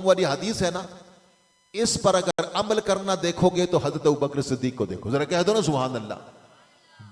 والی حدیث ہے نا، اس پر اگر عمل کرنا دیکھو گے تو حضرت ابوبکر صدیق کو دیکھو، ذرا کہہ دو نا سبحان اللہ۔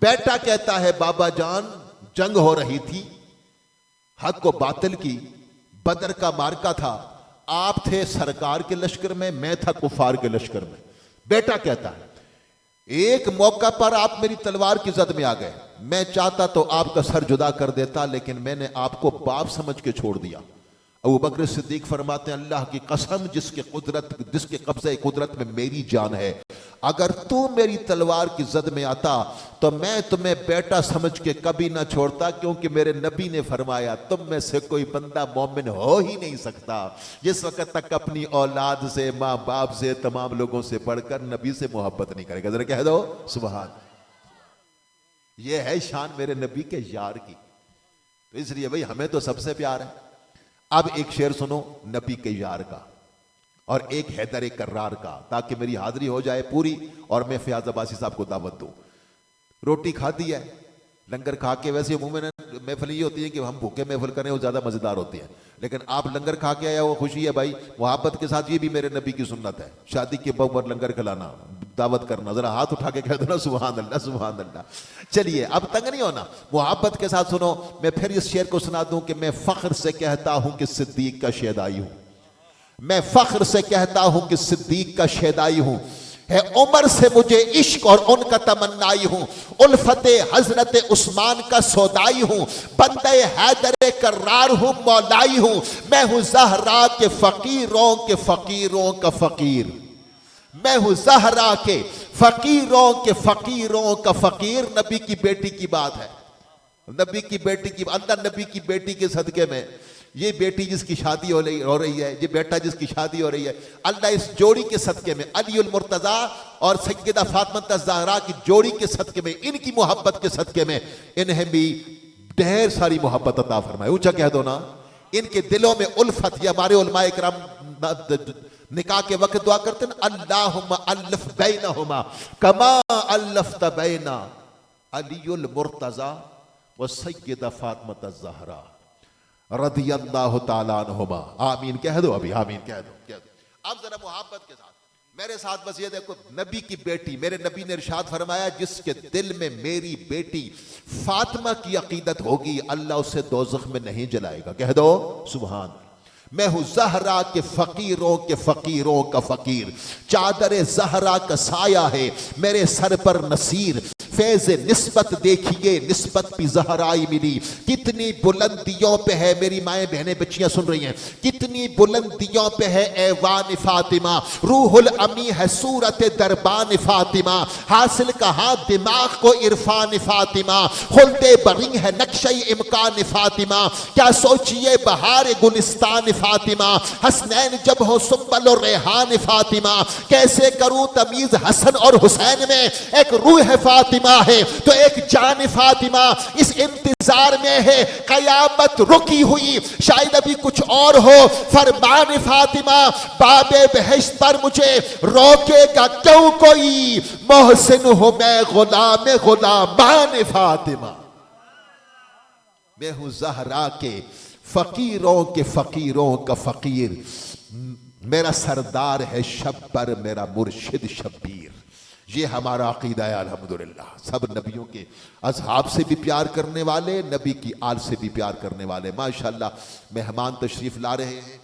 بیٹا کہتا ہے بابا جان جنگ ہو رہی تھی، حق و باطل کی، بدر کا مارکا تھا، آپ تھے سرکار کے لشکر میں تھا کفار کے لشکر میں۔ بیٹا کہتا ہے ایک موقع پر آپ میری تلوار کی زد میں آ گئے، میں چاہتا تو آپ کا سر جدا کر دیتا، لیکن میں نے آپ کو باپ سمجھ کے چھوڑ دیا۔ ابوبکر صدیق فرماتے ہیں اللہ کی قسم جس کے قبضہ قدرت میں میری جان ہے، اگر تو میری تلوار کی زد میں آتا تو میں تمہیں بیٹا سمجھ کے کبھی نہ چھوڑتا، کیونکہ میرے نبی نے فرمایا تم میں سے کوئی بندہ مومن ہو ہی نہیں سکتا جس وقت تک اپنی اولاد سے، ماں باپ سے، تمام لوگوں سے بڑھ کر نبی سے محبت نہیں کرے گا۔ ذرا کہہ دو سبحان۔ یہ ہے شان میرے نبی کے یار کی، تو اس لیے بھئی ہمیں تو سب سے پیار ہے۔ اب ایک شعر سنو نبی کے یار کا اور ایک حیدر کرار کا، تاکہ میری حاضری ہو جائے پوری اور میں فیاض عباسی صاحب کو دعوت دوں۔ روٹی کھاتی ہے، لنگر کھا کے، ویسے عموماً محفل یہ ہوتی ہے کہ ہم بھوکے محفل کریں وہ زیادہ مزیدار ہوتی ہیں، لیکن آپ لنگر کھا کے آیا وہ خوشی ہے بھائی، محبت کے ساتھ، یہ بھی میرے نبی کی سنت ہے، شادی کے بعد لنگر کھلانا، دعوت کرنا۔ ذرا ہاتھ اٹھا کے کہہ دو نا سبحان اللہ سبحان اللہ۔ چلیے اب تنگ نہیں ہونا، محبت کے ساتھ سنو۔ میں پھر اس شعر کو سنا دوں کہ میں فخر سے کہتا ہوں کہ صدیق کا شیدائی ہوں، میں فخر سے کہتا ہوں کہ صدیق کا شیدائی ہوں، ہے عمر سے مجھے عشق اور ان کا تمنائی ہوں، الفت حضرت عثمان کا سودائی ہوں، بندہ حیدر کرار ہوں، مولائی ہوں، میں ہوں زہرا کے فقیروں کے فقیروں کا فقیر، میں ہوں زہرا کے فقیروں کے فقیروں کا فقیر۔ نبی کی بیٹی کی بات ہے، نبی کی بیٹی کی، اللہ نبی کی بیٹی کے صدقے میں، یہ بیٹی جس کی شادی ہو رہی ہے، یہ بیٹا جس کی شادی ہو رہی ہے، اللہ اس جوڑی کے صدقے میں، علی المرتضیٰ اور سیدہ فاطمہ الزہرا کی جوڑی کے صدقے میں، ان کی محبت کے صدقے میں انہیں بھی ڈھیر ساری محبت عطا فرمائے۔ اونچا کہہ دو نا، ان کے دلوں میں الفت۔ یہ ہمارے علماء اکرام نکاح کے وقت دعا کرتے ہیں، اللہم الف بینہما کما الفت بین علی المرتضیٰ و سیدہ فاطمہ الزہرا رضی اللہ تعالیٰ عنہما۔ آمین کہہ دو، ابھی آمین کہہ دو۔ اب ذرا محبت کے ساتھ میرے ساتھ بس یہ دیکھو، نبی کی بیٹی، میرے نبی نے ارشاد فرمایا جس کے دل میں میری بیٹی فاطمہ کی عقیدت ہوگی اللہ اسے دوزخ میں نہیں جلائے گا۔ کہہ دو سبحان۔ میں ہوں زہرا کے فقیروں کے فقیروں کا فقیر، چادر زہرا کا سایہ ہے میرے سر پر نصیر، فیض نسبت دیکھیے نسبت بھی زہرائی ملی، کتنی بلندیوں پہ ہے، میری مائیں بہنیں بچیاں سن رہی ہیں، کتنی بلندیوں پہ ہے ایوان فاطمہ، روح الامی ہے صورت دربان فاطمہ، حاصل کہاں دماغ کو عرفان فاطمہ، خلد بری ہے نقشہ امکان فاطمہ، کیا سوچئے بہار گلستان فاطمہ، حسنین جب ہو سنبل اور ریحان فاطمہ، کیسے کروں تمیز حسن اور حسین میں، ایک روح فاطمہ ہے تو ایک جان فاطمہ، اس انتظار میں ہے قیامت رکی ہوئی، شاید ابھی کچھ اور ہو، فرمان فاطمہ، باب بہشت پر مجھے روکے گا کیوں کوئی، محسن ہوں میں غلام غلامان فاطمہ۔ میں ہوں زہرا کے فقیروں کے فقیروں کا فقیر، میرا سردار ہے شبر میرا مرشد شبیر۔ یہ ہمارا عقیدہ ہے الحمدللہ، سب نبیوں کے اصحاب سے بھی پیار کرنے والے، نبی کی آل سے بھی پیار کرنے والے۔ ماشاءاللہ مہمان تشریف لا رہے ہیں،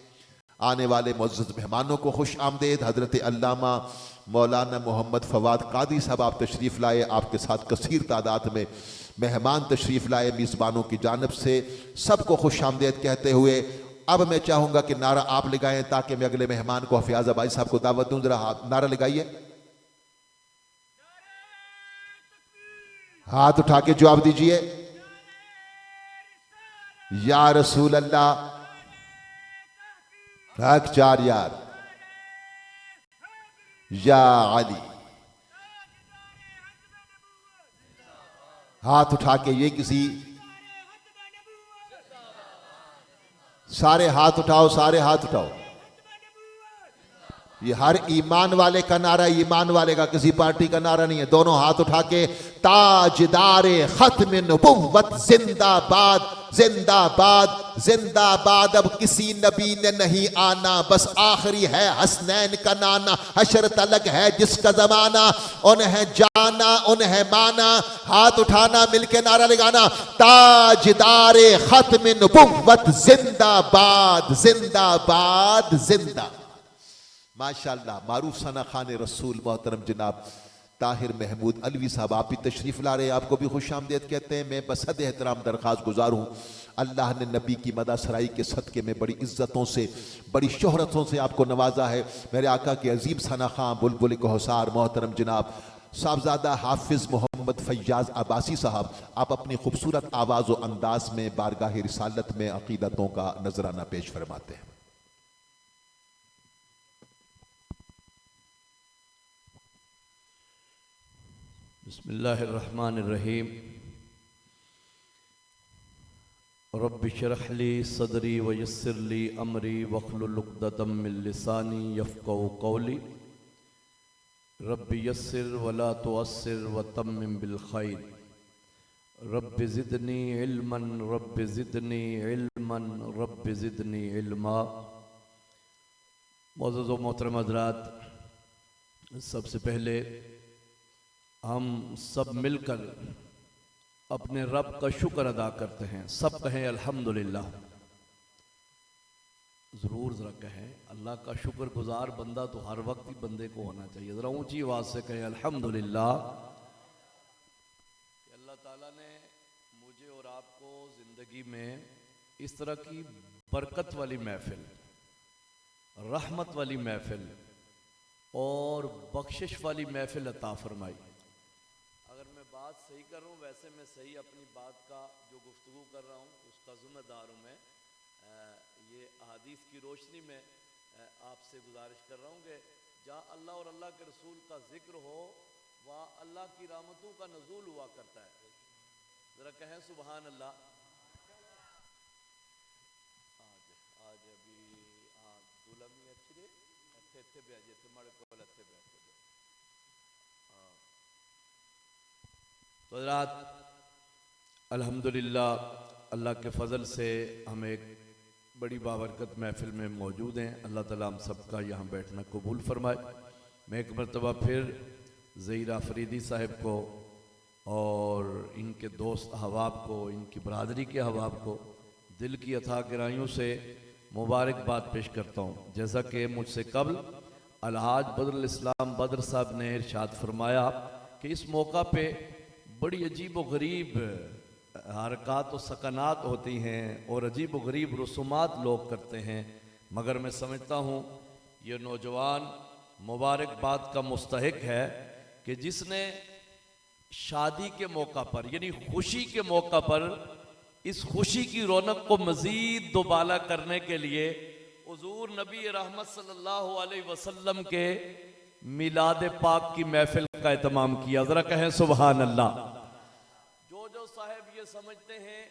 آنے والے معزز مہمانوں کو خوش آمدید۔ حضرت علامہ مولانا محمد فواد قادری صاحب آپ تشریف لائے، آپ کے ساتھ کثیر تعداد میں مہمان تشریف لائے، میزبانوں کی جانب سے سب کو خوش آمدید کہتے ہوئے اب میں چاہوں گا کہ نعرہ آپ لگائیں تاکہ میں اگلے مہمان کو فیاض عباسی صاحب کو دعوت دوں۔ ذرا نعرہ لگائیے، ہاتھ اٹھا کے جواب دیجئے، یا رسول اللہ، حق چار یار، یا علی۔ ہاتھ اٹھا کے، یہ کسی، سارے ہاتھ اٹھاؤ، سارے ہاتھ اٹھاؤ، یہ ہر ایمان والے کا نعرہ، ایمان والے کا، کسی پارٹی کا نعرہ نہیں ہے۔ دونوں ہاتھ اٹھا کے، تاجدار ختم نبوت زندہ باد، زندہ باد زندہ باد. اب کسی نبی نے نہیں آنا, بس آخری ہے حسنین کا نانا. حشر تلک ہے جس کا زمانہ, انہیں جانا انہیں مانا, ہاتھ اٹھانا مل کے نعرہ لگانا, تاجدار ختم نبوت زندہ باد زندہ باد زندہ. ماشاءاللہ. معروف ثنا خان رسول محترم جناب طاہر محمود علوی صاحب, آپ بھی تشریف لا رہے ہیں, آپ کو بھی خوش آمدید کہتے ہیں. میں بس حد احترام درخواست گزار ہوں, اللہ نے نبی کی مدح سرائی کے صدقے میں بڑی عزتوں سے بڑی شہرتوں سے آپ کو نوازا ہے. میرے آقا کے عظیم ثنا خان بلبل کوثر محترم جناب صاحبزادہ حافظ محمد فیاض عباسی صاحب, آپ اپنی خوبصورت آواز و انداز میں بارگاہ رسالت میں عقیدتوں کا نذرانہ پیش فرماتے ہیں. بسم اللہ الرحمن الرحیم. رب اشرح لی صدری ویسر لی امری واحلل عقدۃ من لسانی یفقہوا قولی. رب یسر ولا تعسر وتمم بالخیر. رب زدنی علما رب زدنی علما رب زدنی علما. معزز و محترم حضرات, سب سے پہلے ہم سب مل کر اپنے رب کا شکر ادا کرتے ہیں. سب کہیں الحمدللہ. ضرور ذرا کہیں, اللہ کا شکر گزار بندہ تو ہر وقت ہی بندے کو ہونا چاہیے. ذرا اونچی آواز سے کہیں الحمدللہ. کہ اللہ تعالیٰ نے مجھے اور آپ کو زندگی میں اس طرح کی برکت والی محفل, رحمت والی محفل اور بخشش والی محفل عطا فرمائی. اگر میں بات صحیح کر رہا ہوں, ویسے میں صحیح اپنی بات کا جو گفتگو کر رہا ہوں اس کا ذمہ دار ہوں میں. یہ احادیث کی روشنی میں آپ سے گزارش کر رہا ہوں کہ جہاں اللہ اور اللہ کے رسول کا ذکر ہو وہاں اللہ کی رحمتوں کا نزول ہوا کرتا ہے. ذرا کہیں سبحان اللہ. آج ابھی دولہ میں اچھی دے اتھے بیٹھے تھے مارے کول اتھے بیٹھے. تو حضرات الحمدللہ اللہ کے فضل سے ہم ایک بڑی بابرکت محفل میں موجود ہیں. اللہ تعالیٰ ہم سب کا یہاں بیٹھنا قبول فرمائے. میں ایک مرتبہ پھر ظہیر آفریدی صاحب کو اور ان کے دوست احباب کو, ان کی برادری کے احباب کو دل کی اتھاہ گہرائیوں سے مبارکباد پیش کرتا ہوں. جیسا کہ مجھ سے قبل الحاج بدر الاسلام بدر صاحب نے ارشاد فرمایا کہ اس موقع پہ بڑی عجیب و غریب حرکات و سکنات ہوتی ہیں اور عجیب و غریب رسومات لوگ کرتے ہیں, مگر میں سمجھتا ہوں یہ نوجوان مبارکباد کا مستحق ہے کہ جس نے شادی کے موقع پر یعنی خوشی کے موقع پر اس خوشی کی رونق کو مزید دوبالا کرنے کے لیے حضور نبی رحمت صلی اللہ علیہ وسلم کے میلاد پاک کی محفل کا اہتمام کیا. ذرا کہیں سبحان اللہ. جو صاحب یہ سمجھتے ہیں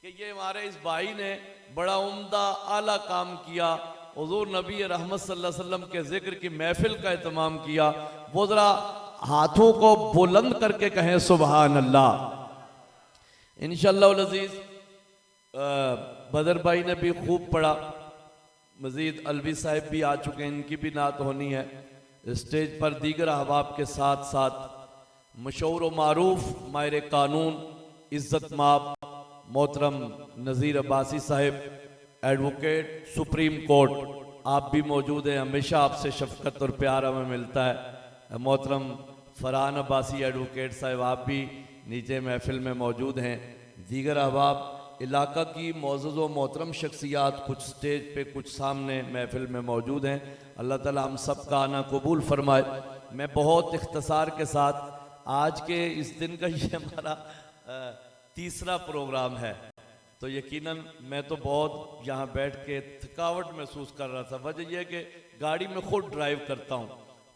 کہ یہ ہمارے اس بھائی نے بڑا عمدہ اعلیٰ کام کیا, حضور نبی رحمت صلی اللہ علیہ وسلم کے ذکر کی محفل کا اہتمام کیا, وہ ذرا ہاتھوں کو بلند کر کے کہیں سبحان اللہ. انشاءاللہ العزیز بدر بھائی نے بھی خوب پڑھا, مزید علوی صاحب بھی آ چکے ہیں, ان کی بھی نعت ہونی ہے. اسٹیج پر دیگر احباب کے ساتھ ساتھ مشہور و معروف ماہر قانون عزت مآب محترم نذیر عباسی صاحب ایڈوکیٹ سپریم کورٹ, آپ بھی موجود ہیں. ہمیشہ آپ سے شفقت اور پیار ہمیں ملتا ہے. محترم فرحان عباسی ایڈوکیٹ صاحب, آپ بھی نیچے محفل میں موجود ہیں. دیگر احباب علاقہ کی معزز و محترم شخصیات کچھ سٹیج پہ کچھ سامنے محفل میں موجود ہیں. اللہ تعالی ہم سب کا آنا قبول فرمائے. میں بہت اختصار کے ساتھ آج کے اس دن کا یہ ہمارا تیسرا پروگرام ہے, تو یقیناً میں تو بہت یہاں بیٹھ کے تھکاوٹ محسوس کر رہا تھا. وجہ یہ کہ گاڑی میں خود ڈرائیو کرتا ہوں,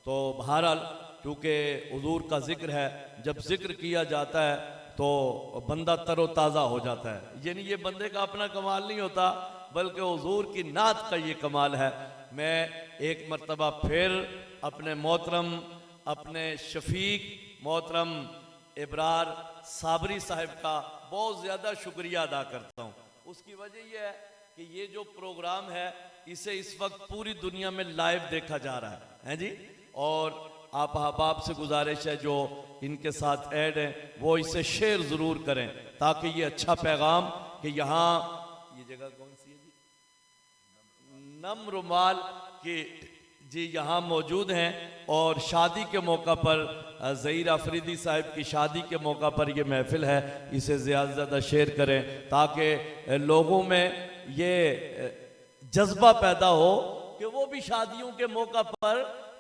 تو بہرحال کیونکہ حضور کا ذکر ہے, جب ذکر کیا جاتا ہے تو بندہ تر و تازہ ہو جاتا ہے. یعنی یہ بندے کا اپنا کمال نہیں ہوتا بلکہ حضور کی نعت کا یہ کمال ہے. میں ایک مرتبہ پھر اپنے محترم اپنے شفیق محترم ابرار صابری صاحب کا بہت زیادہ شکریہ ادا کرتا ہوں. وجہ یہ ہے کہ یہ جو پروگرام ہے اسے اس وقت پوری دنیا میں لائیو دیکھا جا رہا ہے جی، اور آپ احباب سے گزارش ہے جو ان کے ساتھ ایڈ ہیں وہ اسے شیئر ضرور کریں تاکہ یہ اچھا پیغام کہ یہاں یہ جگہ کون سی ہے جی، نم رومال کی جی یہاں موجود ہیں، اور شادی کے موقع پر ظہیر آفریدی صاحب کی شادی کے موقع پر یہ محفل ہے، اسے زیادہ سے زیادہ شیئر کریں تاکہ لوگوں میں یہ جذبہ پیدا ہو کہ وہ بھی شادیوں کے موقع پر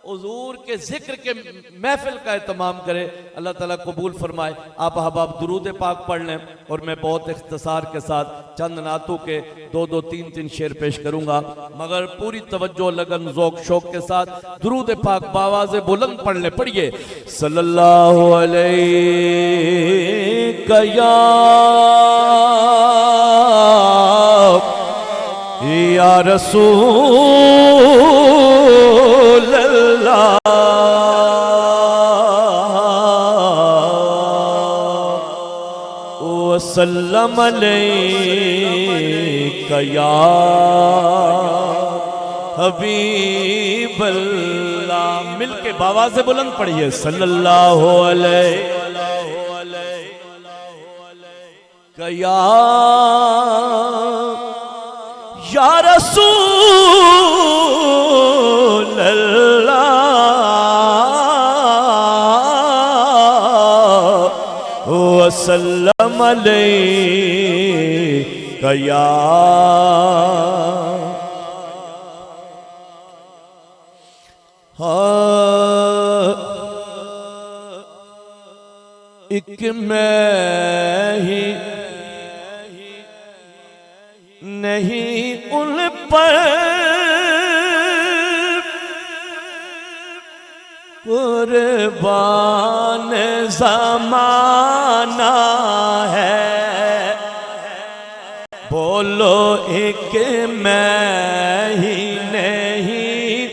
حضور کے ذکر کے محفل کا اہتمام کرے۔ اللہ تعالیٰ قبول فرمائے۔ آپ احباب درود پاک پڑھ لیں، اور میں بہت اختصار کے ساتھ چند نعتوں کے 2 3 شعر پیش کروں گا، مگر پوری توجہ لگن ذوق شوق کے ساتھ درود پاک بآواز بلند پڑھ لیں۔ پڑھیے صلی اللہ علیہ یا رسول اللہ وسلم علیک یا حبیب اللہ۔ مل کے بآواز بلند پڑھیے صلی اللہ علیہ یا رسول اللہ وسلم علیک یا ایک میں ہی نہیں ان پر قربان زمانہ ہے، بولو ایک میں ہی نہیں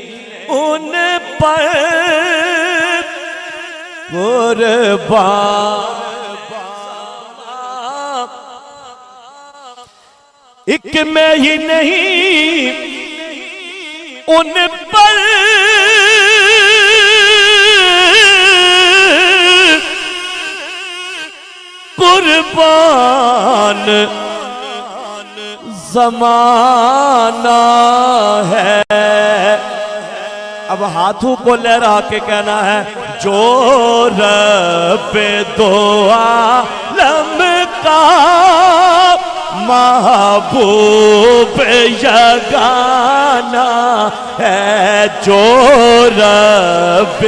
ان پر قربان، ایک میں ہی نہیں ان پر قربان زمانہ ہے۔ اب ہاتھوں کو لہرا کے کہنا ہے جو رب دو عالم کا محبوب یگانہ ہے، جو رب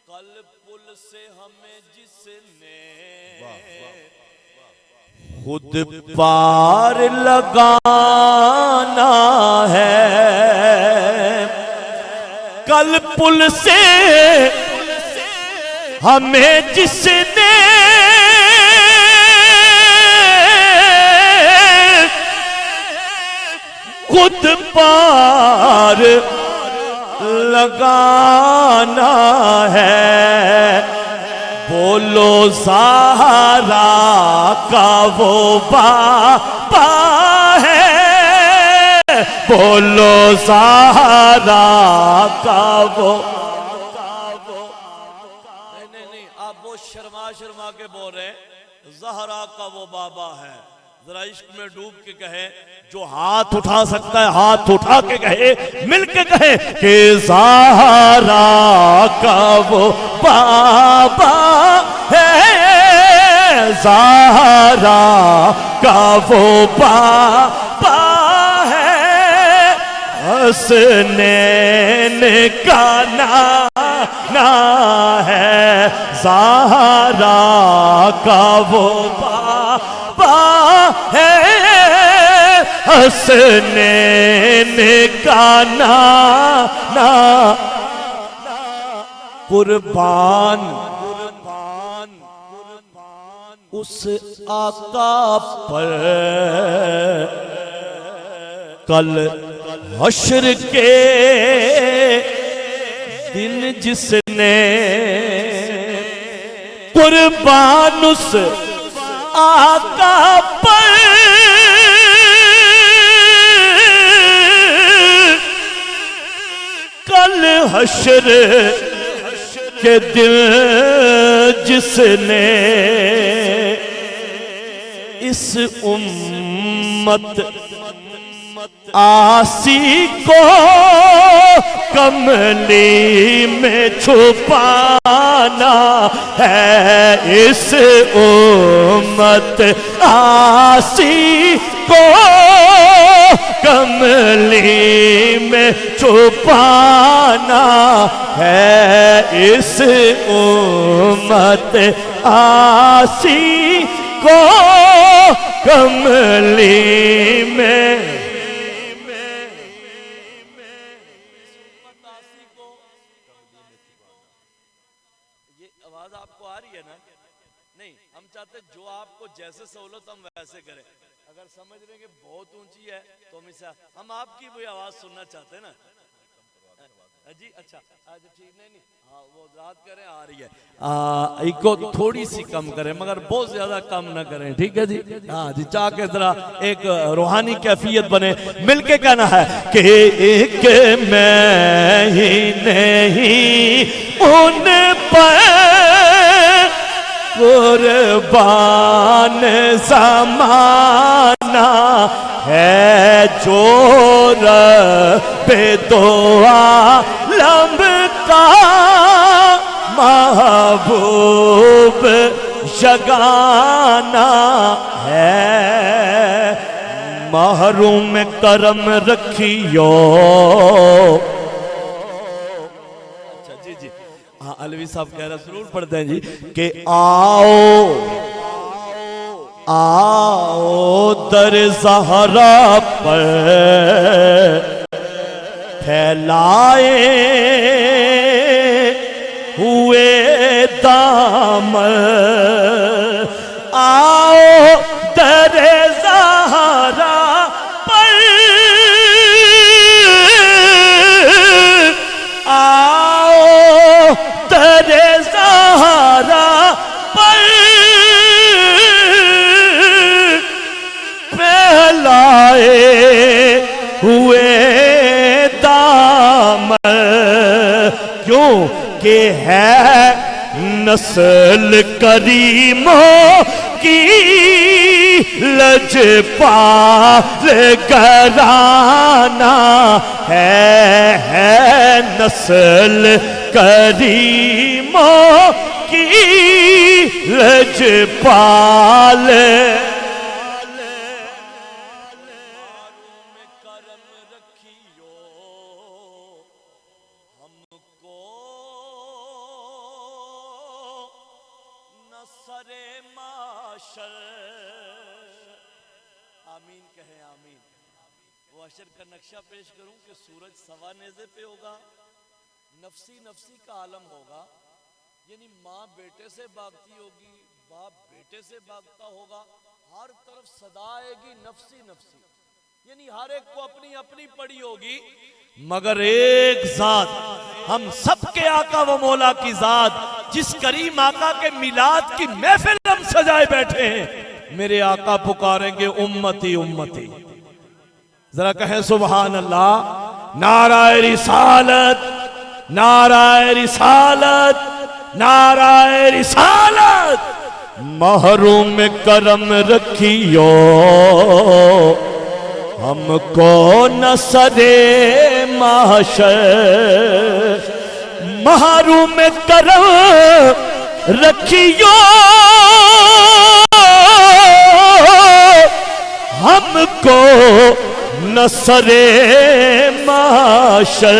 قلب پل سے ہمیں جس نے خود پار لگانا ہے، کل پل سے ہمیں جس نے خود پار لگانا ہے، بولو زہرا کا وہ باپا ہے، بولو زہرا کا وہ شرما کے بول رہے ہیں زہرا کا وہ بابا ہے۔ ذرا عشق میں ڈوب کے کہے، جو ہاتھ اٹھا سکتا ہے ہاتھ اٹھا کے کہے، مل کے کہے کہ زہرا کا وہ بابا ہے، زہرا کا وہ بابا ہے، حسنین کا نانا ہے، زہرا کا وہ بابا ہے، حسنین کا نانا، قربان اس آقا پر کل حشر کے دن جس نے قربان اس آقا پر کل حشر کے دن جس نے اس امت آسی کو کملی میں چھپانا ہے، اس امت آسی کو کملی میں چھپانا ہے، اس امت آسی کو کملی میں جو آپ کو جیسے سہولت ہم ویسے کریں. اگر سمجھ رہے ہیں کہ بہت اونچی ہے تو ہم آپ کی وہی آواز سننا چاہتے ہیں نا جی. اچھا ٹھیک نہیں ہاں وہ رات کریں آ رہی ہے ایک کو تھوڑی سی کم کریں مگر بہت زیادہ کم نہ کریں. ٹھیک ہے جی. ہاں جی چاہ کے ذرا ایک روحانی کیفیت بنے. مل کے کہنا ہے کہ ایک میں ہی نہیں ان پر قربان زمانہ ہے، جو رب دو عالم کا محبوب یگانہ ہے. محروم کرم رکھیو. علوی صاحب کہہ رہا ضرور پڑھتے ہیں جی کہ آؤ در زہرا پر پھیلائے ہوئے دامن. آؤ در زہرا پر تیرے زہرا پر پھیلائے ہوئے دامن، کیوں کہ ہے نسل کریموں کی لجپال گھرانہ ہے، نسل کریموں کی لجپال. کرم رکھیو ہم کو نصر معاشر. آمین کہیں آمین. وہ حشر کا نقشہ پیش کروں کہ سورج سوا نیزے پہ ہوگا، نفسی نفسی کا عالم ہوگا، یعنی ماں بیٹے سے بھاگتی ہوگی، باپ بیٹے سے بھاگتا ہوگا، ہر طرف صدا آئے گی نفسی نفسی، یعنی ہر ایک کو اپنی اپنی پڑی ہوگی، مگر ایک ذات ہم سب کے آقا و مولا کی ذات جس کریم آقا کے میلاد کی محفل ہم سجائے بیٹھے ہیں، میرے آقا پکاریں گے امتی امتی. ذرا کہیں سبحان اللہ. نعرہ رسالت، نعرہ رسالت، نعرہ رسالت. محروم کرم رکھیو ہم کو نصر معاشر. محروم کرم رکھیو ہم کو نصر معاشر.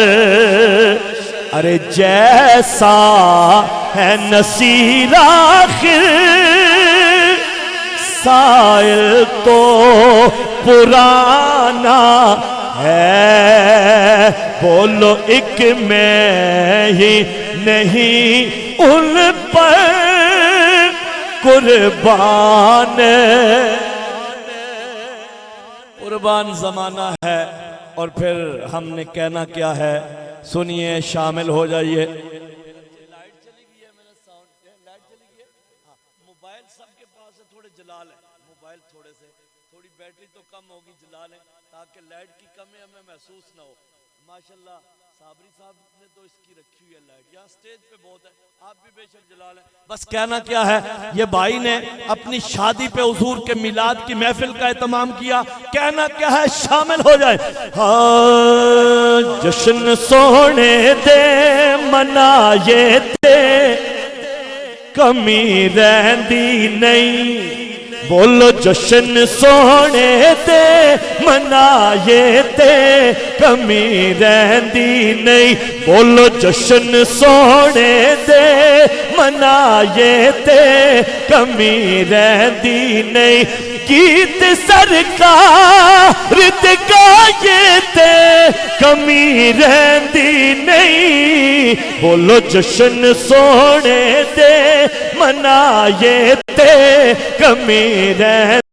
ارے جیسا ہے نصیر آخر سائل تو پرانا ہے، بولو ایک میں ہی نہیں ان پر قربان. قربان زمانہ ہے اور پھر ہم نے کہنا کیا ہے، سنیے شامل ہو جائیے. لائٹ چلی گئی ہے، میرا ساؤنڈ لائٹ چلی گئی ہے. کم ہوگی جلا لیں تاکہ لائٹ کی کمی ہمیں محسوس نہ ہو. ماشاءاللہ صابری صاحب نے تو اس کی رکھی ہوئی ہے لائٹ, یہاں سٹیج پہ بہت ہے, آپ بھی بے شک جلا لیں. بس کہنا کیا ہے, یہ بھائی نے اپنی شادی پہ حضور کے میلاد کی محفل کا اہتمام کیا, کہنا کیا ہے شامل ہو جائے. ہاں جشن سونے دے منائے تے کمی رہندی نہیں, بولو جشن سونے تے منائے تے کمی رہندی نہیں, بولو جشن سونے دے منائے تے کمی رہندی نہیں, گیت سرکار تے گائے تے کمی رہندی نہیں, بولو جشن سونے دے منائے تے کمی رہندی